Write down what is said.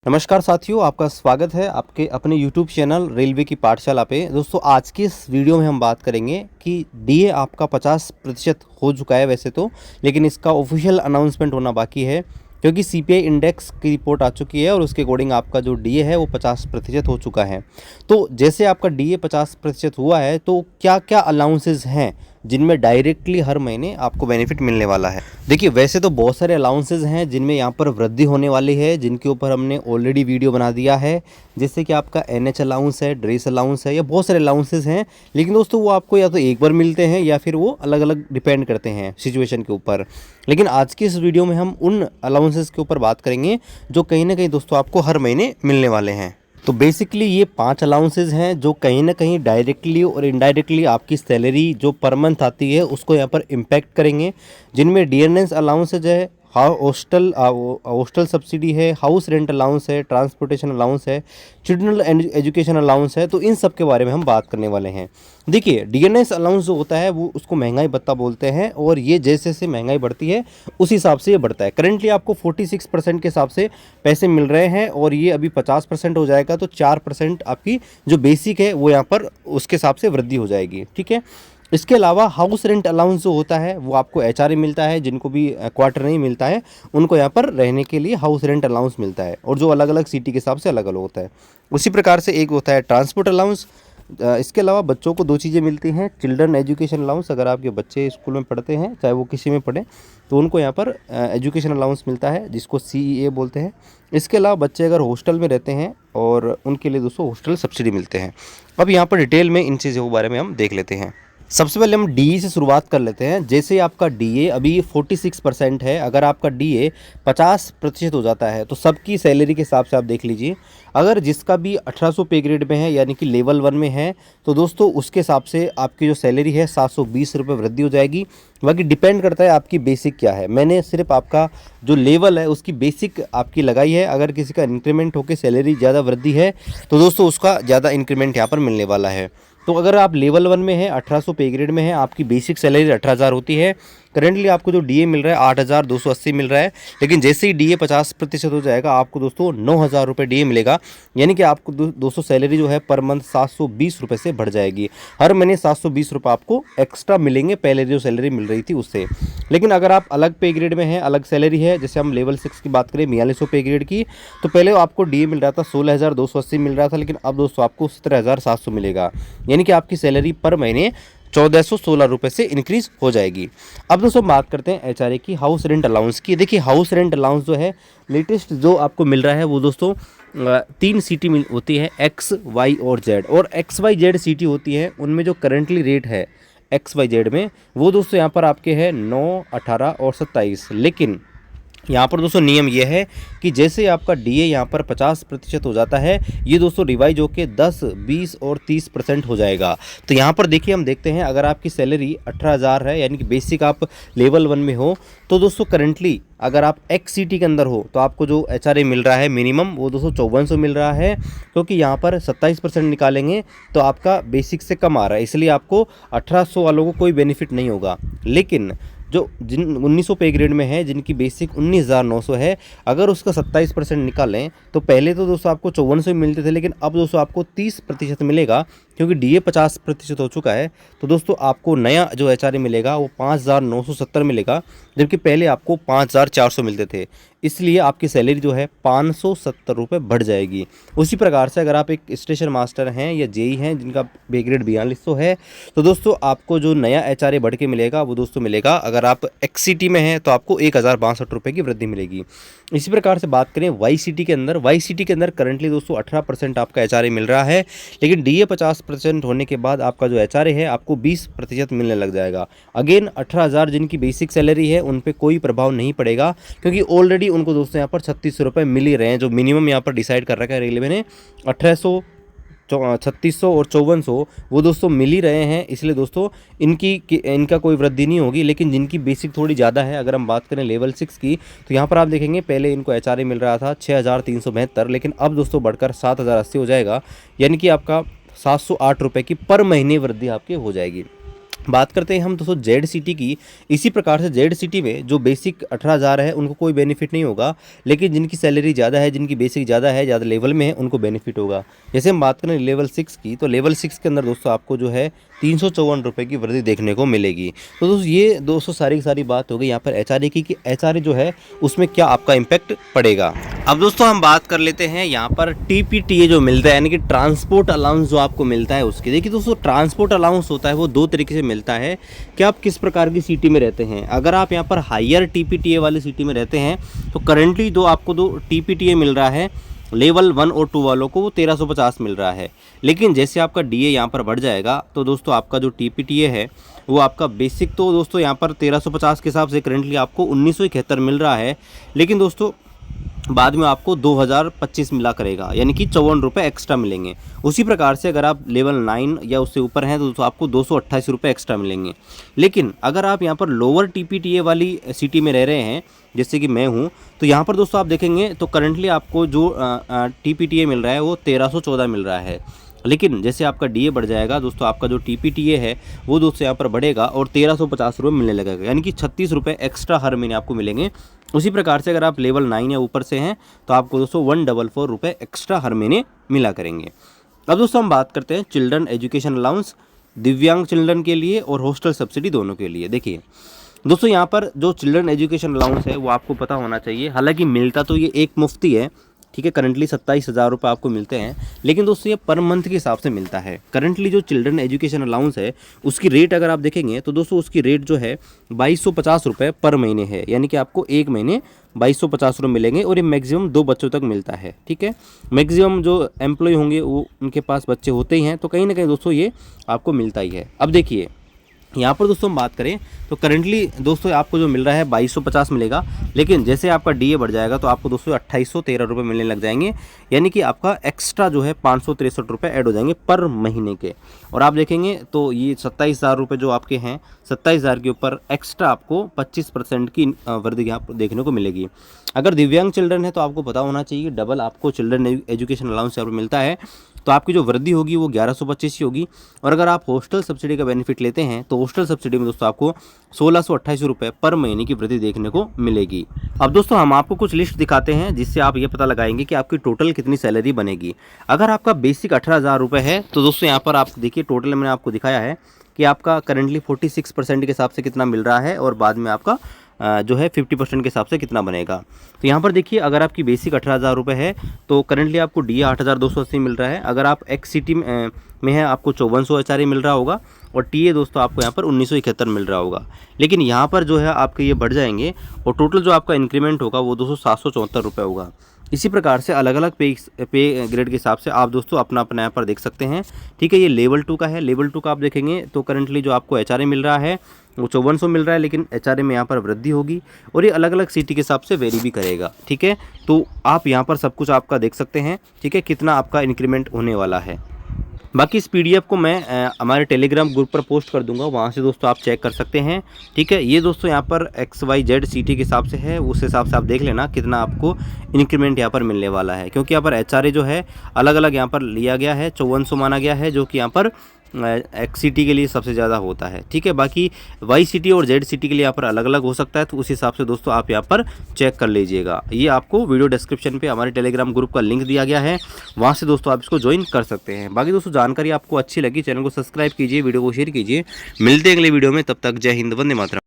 नमस्कार साथियों, आपका स्वागत है आपके अपने YouTube चैनल रेलवे की पाठशाला पे। दोस्तों, आज की इस वीडियो में हम बात करेंगे कि डीए आपका 50% हो चुका है वैसे तो, लेकिन इसका ऑफिशियल अनाउंसमेंट होना बाकी है क्योंकि सीपीआई इंडेक्स की रिपोर्ट आ चुकी है और उसके अकॉर्डिंग आपका जो डीए है वो 50% हो चुका है। तो जैसे आपका डीए 50% हुआ है तो क्या क्या अलाउंसेस हैं जिनमें डायरेक्टली हर महीने आपको बेनिफिट मिलने वाला है। देखिए, वैसे तो बहुत सारे अलाउंसेस हैं जिनमें यहाँ पर वृद्धि होने वाली है, जिनके ऊपर हमने ऑलरेडी वीडियो बना दिया है। जैसे कि आपका एनएच अलाउंस है, ड्रेस अलाउंस है, या बहुत सारे अलाउंसेस हैं। लेकिन दोस्तों, वो आपको या तो एक बार मिलते हैं या फिर वो अलग अलग डिपेंड करते हैं सिचुएशन के ऊपर। लेकिन आज की इस वीडियो में हम उन अलाउंसेस के ऊपर बात करेंगे जो कहीं ना कहीं दोस्तों आपको हर महीने मिलने वाले हैं। तो बेसिकली ये 5 अलाउंसेस हैं जो कहीं ना कहीं डायरेक्टली और इनडायरेक्टली आपकी सैलरी जो पर मंथ आती है उसको यहाँ पर इम्पैक्ट करेंगे। जिनमें डियरनेस अलाउंसेज है, हॉस्टल सब्सिडी है, हाउस रेंट अलाउंस है, ट्रांसपोर्टेशन अलाउंस है, चिल्ड्रन एजुकेशन अलाउंस है। तो इन सब के बारे में हम बात करने वाले हैं। देखिए, डीएनएस अलाउंस जो होता है वो उसको महंगाई भत्ता बोलते हैं और ये जैसे जैसे महंगाई बढ़ती है उस हिसाब से ये बढ़ता है। करेंटली आपको 46% के हिसाब से पैसे मिल रहे हैं और ये अभी 50% हो जाएगा तो 4% आपकी जो बेसिक है वो यहाँ पर उसके हिसाब से वृद्धि हो जाएगी। ठीक है। इसके अलावा हाउस रेंट अलाउंस जो होता है वो आपको एचआरए मिलता है। जिनको भी क्वार्टर नहीं मिलता है उनको यहाँ पर रहने के लिए हाउस रेंट अलाउंस मिलता है और जो अलग अलग सिटी के हिसाब से अलग अलग होता है। उसी प्रकार से एक होता है ट्रांसपोर्ट अलाउंस। इसके अलावा बच्चों को 2 चीज़ें मिलती हैं। चिल्ड्रन एजुकेशन अलाउंस, अगर आपके बच्चे स्कूल में पढ़ते हैं चाहे वो किसी में पढ़ें तो उनको यहाँ पर एजुकेशन अलाउंस मिलता है जिसको सीईए बोलते हैं। इसके अलावा बच्चे अगर हॉस्टल में रहते हैं और उनके लिए दोस्तों हॉस्टल सब्सिडी मिलते हैं। अब यहाँ पर डिटेल में इन चीज़ों के बारे में हम देख लेते हैं। सबसे पहले हम डीए से शुरुआत कर लेते हैं। जैसे आपका डीए अभी 46% है, अगर आपका डीए 50% हो जाता है तो सबकी सैलरी के हिसाब से आप देख लीजिए। अगर जिसका भी 1800 पे ग्रेड में है यानी कि लेवल 1 में है तो दोस्तों उसके हिसाब से आपकी जो सैलरी है 720 रुपये वृद्धि हो जाएगी। बाकी डिपेंड करता है आपकी बेसिक क्या है। मैंने सिर्फ आपका जो लेवल है उसकी बेसिक आपकी लगाई है। अगर किसी का इंक्रीमेंट होकर सैलरी ज़्यादा वृद्धि है तो दोस्तों उसका ज़्यादा इंक्रीमेंट यहाँ पर मिलने वाला है। तो अगर आप लेवल 1 में है, 1800 पे ग्रेड में है, आपकी बेसिक सैलरी 18,000 होती है। करेंटली आपको जो डीए मिल रहा है 8,280 मिल रहा है। लेकिन जैसे ही डीए 50% हो जाएगा आपको दोस्तों 9,000 रुपये डीए मिलेगा। यानी कि आपको दोस्तों सैलरी जो है पर मंथ 720 रुपये से बढ़ जाएगी। हर महीने 720 रुपये आपको एक्स्ट्रा मिलेंगे पहले जो सैलरी मिल रही थी उससे। लेकिन अगर आप अलग पे ग्रेड में हैं, अलग सैलरी है, जैसे हम लेवल 6 की बात करें 4200 पे ग्रेड की, तो पहले आपको डीए मिल रहा था 16,280 मिल रहा था, लेकिन अब दोस्तों आपको 17,700 मिलेगा। यानी कि आपकी सैलरी पर महीने 1,416 रुपये से इंक्रीज हो जाएगी। अब दोस्तों बात करते हैं एचआरए की, हाउस रेंट अलाउंस की। देखिए, हाउस रेंट अलाउंस जो है लेटेस्ट जो आपको मिल रहा है वो दोस्तों 3 सिटी होती है, एक्स वाई और जेड। और एक्स वाई जेड सिटी होती है उनमें जो करंटली रेट है एक्स वाई जेड में वो दोस्तों यहाँ पर आपके है 9, 18 और 27। लेकिन यहाँ पर दोस्तों नियम यह है कि जैसे आपका डीए यहाँ पर 50% हो जाता है, ये दोस्तों रिवाइज होके 10, 20 और 30% हो जाएगा। तो यहाँ पर देखिए, हम देखते हैं अगर आपकी सैलरी 18,000 है यानी कि बेसिक आप लेवल 1 में हो तो दोस्तों करंटली अगर आप एक्स सिटी के अंदर हो तो आपको जो एचआरए मिल रहा है मिनिमम वो दोस्तों 5400 मिल रहा है। क्योंकि यहाँ पर 27% निकालेंगे तो आपका बेसिक से कम आ रहा है, इसलिए आपको 1800 वालों को कोई बेनिफिट नहीं होगा। लेकिन जो जिन 1900 पे ग्रेड में है, जिनकी बेसिक 19,900 है, अगर उसका 27% निकालें तो पहले तो दोस्तों आपको 5400 मिलते थे, लेकिन अब दोस्तों आपको 30% मिलेगा क्योंकि डीए 50% हो चुका है। तो दोस्तों आपको नया जो एचआरए मिलेगा वो 5,970 मिलेगा, जबकि पहले आपको 5,400 मिलते थे। इसलिए आपकी सैलरी जो है 570 रुपये बढ़ जाएगी। उसी प्रकार से अगर आप एक स्टेशन मास्टर हैं या जेई हैं जिनका पे ग्रेड 4200 है तो दोस्तों आपको जो नया एचआरए बढ़ के मिलेगा वो दोस्तों मिलेगा, अगर आप एक्ससीटी में हैं तो आपको 1,062 रुपये की वृद्धि मिलेगी। इसी प्रकार से बात करें वाई सिटी के अंदर, वाई सिटी के अंदर करंटली दोस्तों 18% आपका एचआरए मिल रहा है। लेकिन डीए 50% होने के बाद आपका जो एचआरए है आपको 20% मिलने लग जाएगा। अगेन 18,000 जिनकी बेसिक सैलरी है उन पर कोई प्रभाव नहीं पड़ेगा क्योंकि ऑलरेडी उनको दोस्तों यहाँ पर 3600 रुपये मिल ही रहे हैं। जो मिनिमम यहाँ पर डिसाइड कर रखा है रेलवे ने 1800, 3600 और 5400 वो दोस्तों मिल ही रहे हैं। इसलिए दोस्तों इनका कोई वृद्धि नहीं होगी। लेकिन जिनकी बेसिक थोड़ी ज़्यादा है, अगर हम बात करें लेवल 6 की, तो यहाँ पर आप देखेंगे पहले इनको एचआरए मिल रहा था 6,372, लेकिन अब दोस्तों बढ़कर 7,080 हो जाएगा। यानी कि आपका 708 रुपये की पर महीने वृद्धि आपकी हो जाएगी। बात करते हैं हम दोस्तों जेड सिटी की। इसी प्रकार से जेड सिटी में जो बेसिक 18,000 है उनको कोई बेनिफिट नहीं होगा, लेकिन जिनकी सैलरी ज़्यादा है, जिनकी बेसिक ज़्यादा है, ज़्यादा लेवल में है, उनको बेनिफिट होगा। जैसे हम बात करें लेवल 6 की, तो लेवल 6 के अंदर दोस्तों आपको जो है 354 रुपये की वृद्धि देखने को मिलेगी। तो दोस्तों ये दोस्तों सारी की सारी बात हो गई यहाँ पर एचआरए की, कि एचआरए जो है उसमें क्या आपका इम्पैक्ट पड़ेगा। अब दोस्तों हम बात कर लेते हैं यहाँ पर टीपीटीए जो मिलता है, यानी कि ट्रांसपोर्ट अलाउंस जो आपको मिलता है उसकी। देखिए दोस्तों, ट्रांसपोर्ट अलाउंस होता है वो दो तरीके से मिलता है कि आप किस प्रकार की सिटी में रहते हैं। अगर आप यहाँ पर हायर टीपीटीए वाली सिटी में रहते हैं तो करंटली आपको दो टीपीटीए मिल रहा है, लेवल 1 और 2 वालों को वो 1350 मिल रहा है। लेकिन जैसे आपका डीए यहाँ पर बढ़ जाएगा तो दोस्तों आपका जो टीपीटीए है वो आपका बेसिक तो दोस्तों यहाँ पर 1350 के हिसाब से करंटली आपको 1971 मिल रहा है, लेकिन दोस्तों बाद में आपको 2025 मिला करेगा, यानी कि 54 रुपये एक्स्ट्रा मिलेंगे। उसी प्रकार से अगर आप लेवल 9 या उससे ऊपर हैं तो आपको 228 रुपये एक्स्ट्रा मिलेंगे। लेकिन अगर आप यहाँ पर लोअर टीपीटीए वाली सिटी में रह रहे हैं, जैसे कि मैं हूँ, तो यहाँ पर दोस्तों आप देखेंगे तो करंटली आपको जो टीपीटीए मिल रहा है वो 1314 मिल रहा है। लेकिन जैसे आपका डीए बढ़ जाएगा दोस्तों, आपका जो टीपीटीए है वो दोस्तों यहाँ पर बढ़ेगा और 1350 रुपये मिलने लगेगा, यानी कि 36 रुपये एक्स्ट्रा हर महीने आपको मिलेंगे। उसी प्रकार से अगर आप लेवल 9 या ऊपर से हैं तो आपको दोस्तों 144 रुपये एक्स्ट्रा हर महीने मिला करेंगे। अब दोस्तों हम बात करते हैं चिल्ड्रन एजुकेशन अलाउंस, दिव्यांग चिल्ड्रन के लिए और हॉस्टल सब्सिडी दोनों के लिए। देखिए दोस्तों, यहाँ पर जो चिल्ड्रन एजुकेशन अलाउंस है वो आपको पता होना चाहिए, हालांकि मिलता तो ये एक मुफ्ती है, ठीक है, करंटली 27,000 रुपये आपको मिलते हैं, लेकिन दोस्तों ये पर मंथ के हिसाब से मिलता है। करंटली जो चिल्ड्रन एजुकेशन अलाउंस है उसकी रेट अगर आप देखेंगे तो दोस्तों उसकी रेट जो है 2250 रुपये पर महीने है, यानी कि आपको एक महीने 2250 रुपये मिलेंगे और ये मैक्सिमम 2 बच्चों तक मिलता है। ठीक है, मैक्सिमम जो एम्प्लॉय होंगे वो उनके पास बच्चे होते ही हैं, तो कहीं ना कहीं दोस्तों ये आपको मिलता ही है। अब देखिए यहाँ पर दोस्तों हम बात करें तो करंटली दोस्तों आपको जो मिल रहा है 2250 मिलेगा, लेकिन जैसे आपका डीए बढ़ जाएगा तो आपको दोस्तों 2813 रुपये मिलने लग जाएंगे, यानी कि आपका एक्स्ट्रा जो है 563 रुपये ऐड हो जाएंगे पर महीने के। और आप देखेंगे तो ये 27,000 रुपये जो आपके हैं, 27,000 के ऊपर एक्स्ट्रा आपको 25% की वृद्धि यहाँ पर देखने को मिलेगी। अगर दिव्यांग चिल्ड्रन है तो आपको पता होना चाहिए डबल आपको चिल्ड्रन एजुकेशन अलाउंस यहाँ पर मिलता है, तो आपकी जो वृद्धि होगी वो 1125 ही होगी। और अगर आप हॉस्टल सब्सिडी का बेनिफिट लेते हैं तो हॉस्टल सब्सिडी में दोस्तों आपको 1628 रुपये पर महीने की वृद्धि देखने को मिलेगी। अब दोस्तों हम आपको कुछ लिस्ट दिखाते हैं जिससे आप ये पता लगाएंगे कि आपकी टोटल कितनी सैलरी बनेगी। अगर आपका बेसिक 18,000 रुपये है तो दोस्तों यहाँ पर आप देखिए टोटल मैंने आपको दिखाया है कि आपका करंटली 46% के हिसाब से कितना मिल रहा है और बाद में आपका जो है 50% के हिसाब से कितना बनेगा। तो यहाँ पर देखिए अगर आपकी बेसिक 18,000 रुपये है तो करंटली आपको डीए 8,280 मिल रहा है। अगर आप एक्स सिटी में है आपको 5400 एचआरए मिल रहा होगा और टीए दोस्तों आपको यहाँ पर 1971 मिल रहा होगा। लेकिन यहाँ पर जो है आपके ये बढ़ जाएंगे और टोटल जो आपका इंक्रीमेंट होगा वो दोस्तों 774 रुपये होगा। इसी प्रकार से अलग अलग पे ग्रेड के हिसाब से आप दोस्तों अपना अपना यहाँ पर देख सकते हैं। ठीक है, ये लेवल 2 का है। लेवल 2 का आप देखेंगे तो करंटली जो आपको एचआरए मिल रहा है वो 5400 मिल रहा है, लेकिन एचआरए में यहाँ पर वृद्धि होगी और ये अलग अलग सिटी के हिसाब से वेरी भी करेगा। ठीक है, तो आप यहाँ पर सब कुछ आपका देख सकते हैं, ठीक है, कितना आपका इंक्रीमेंट होने वाला है। बाकी इस पीडीएफ को मैं हमारे टेलीग्राम ग्रुप पर पोस्ट कर दूंगा, वहाँ से दोस्तों आप चेक कर सकते हैं। ठीक है, ये दोस्तों यहाँ पर XYZ सिटी के हिसाब से है, उस हिसाब से आप देख लेना कितना आपको इंक्रीमेंट यहाँ पर मिलने वाला है, क्योंकि यहाँ पर एचआरए जो है अलग अलग यहाँ पर लिया गया है, 5400 माना गया है, जो कि यहाँ पर एक्स सिटी के लिए सबसे ज़्यादा होता है। ठीक है, बाकी वाई सिटी और जेड सिटी के लिए यहाँ पर अलग अलग हो सकता है, तो उस हिसाब से दोस्तों आप यहाँ पर चेक कर लीजिएगा। ये आपको वीडियो डिस्क्रिप्शन पे हमारे टेलीग्राम ग्रुप का लिंक दिया गया है, वहाँ से दोस्तों आप इसको ज्वाइन कर सकते हैं। बाकी दोस्तों जानकारी आपको अच्छी लगी, चैनल को सब्सक्राइब कीजिए, वीडियो को शेयर कीजिए। मिलते हैं अगले वीडियो में, तब तक जय हिंद, वंदे मातरम।